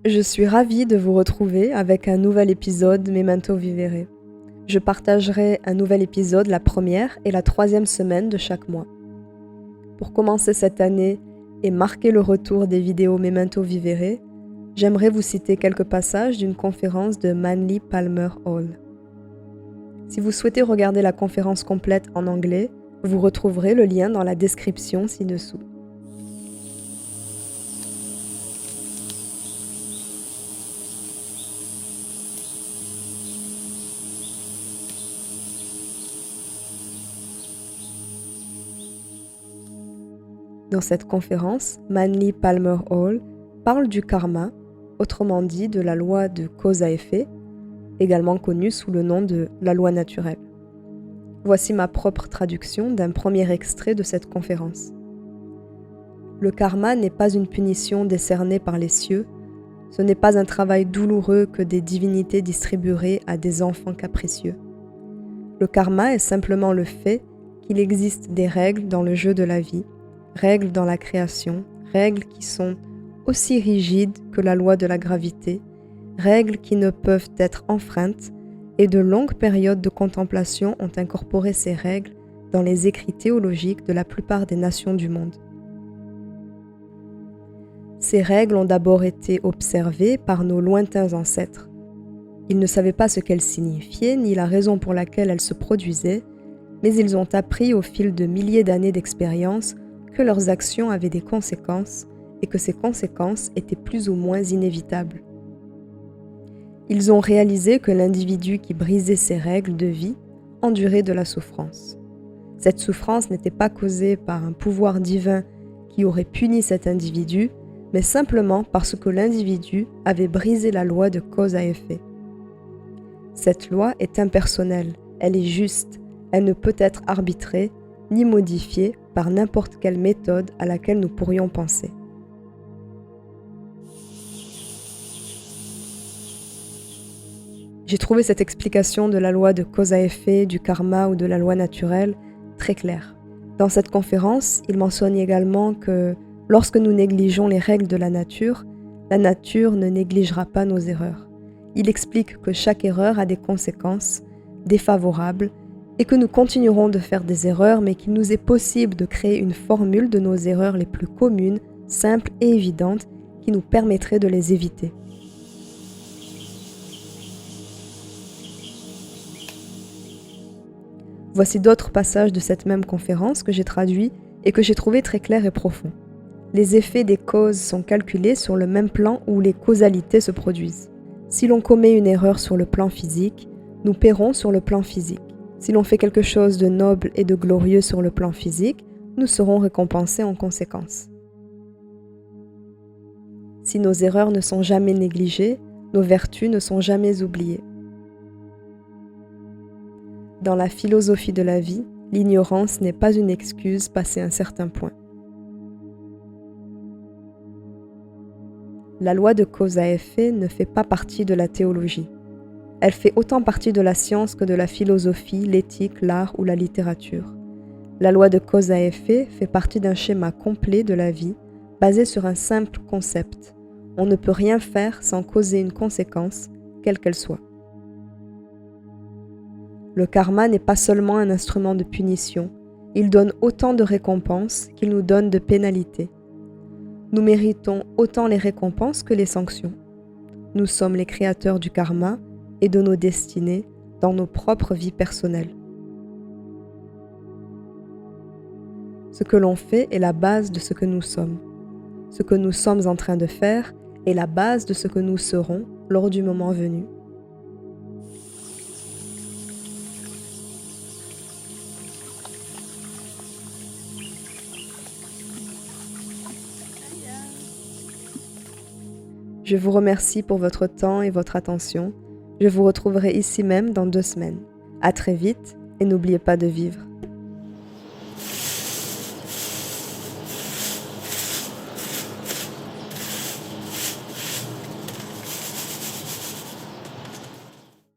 Je suis ravie de vous retrouver avec un nouvel épisode Memento Vivere. Je partagerai un nouvel épisode la première et la troisième semaine de chaque mois. Pour commencer cette année et marquer le retour des vidéos Memento Vivere, j'aimerais vous citer quelques passages d'une conférence de Manly Palmer Hall. Si vous souhaitez regarder la conférence complète en anglais, vous retrouverez le lien dans la description ci-dessous. Dans cette conférence, Manly Palmer Hall parle du karma, autrement dit de la loi de cause à effet, également connue sous le nom de la loi naturelle. Voici ma propre traduction d'un premier extrait de cette conférence. Le karma n'est pas une punition décernée par les cieux, ce n'est pas un travail douloureux que des divinités distribueraient à des enfants capricieux. Le karma est simplement le fait qu'il existe des règles dans le jeu de la vie, règles dans la création, règles qui sont aussi rigides que la loi de la gravité, règles qui ne peuvent être enfreintes, et de longues périodes de contemplation ont incorporé ces règles dans les écrits théologiques de la plupart des nations du monde. Ces règles ont d'abord été observées par nos lointains ancêtres. Ils ne savaient pas ce qu'elles signifiaient ni la raison pour laquelle elles se produisaient, mais ils ont appris au fil de milliers d'années d'expérience que leurs actions avaient des conséquences et que ces conséquences étaient plus ou moins inévitables. Ils ont réalisé que l'individu qui brisait ces règles de vie endurait de la souffrance. Cette souffrance n'était pas causée par un pouvoir divin qui aurait puni cet individu, mais simplement parce que l'individu avait brisé la loi de cause à effet. Cette loi est impersonnelle, elle est juste, elle ne peut être arbitrée ni modifiée par n'importe quelle méthode à laquelle nous pourrions penser. J'ai trouvé cette explication de la loi de cause à effet, du karma ou de la loi naturelle très claire. Dans cette conférence, il mentionne également que lorsque nous négligeons les règles de la nature ne négligera pas nos erreurs. Il explique que chaque erreur a des conséquences défavorables et que nous continuerons de faire des erreurs, mais qu'il nous est possible de créer une formule de nos erreurs les plus communes, simples et évidentes qui nous permettrait de les éviter. Voici d'autres passages de cette même conférence que j'ai traduits et que j'ai trouvés très clairs et profonds. Les effets des causes sont calculés sur le même plan où les causalités se produisent. Si l'on commet une erreur sur le plan physique, nous paierons sur le plan physique. Si l'on fait quelque chose de noble et de glorieux sur le plan physique, nous serons récompensés en conséquence. Si nos erreurs ne sont jamais négligées, nos vertus ne sont jamais oubliées. Dans la philosophie de la vie, l'ignorance n'est pas une excuse passé un certain point. La loi de cause à effet ne fait pas partie de la théologie. Elle fait autant partie de la science que de la philosophie, l'éthique, l'art ou la littérature. La loi de cause à effet fait partie d'un schéma complet de la vie, basé sur un simple concept. On ne peut rien faire sans causer une conséquence, quelle qu'elle soit. Le karma n'est pas seulement un instrument de punition, il donne autant de récompenses qu'il nous donne de pénalités. Nous méritons autant les récompenses que les sanctions. Nous sommes les créateurs du karma et de nos destinées dans nos propres vies personnelles. Ce que l'on fait est la base de ce que nous sommes. Ce que nous sommes en train de faire est la base de ce que nous serons lors du moment venu. Je vous remercie pour votre temps et votre attention. Je vous retrouverai ici même dans 2 semaines. À très vite et n'oubliez pas de vivre.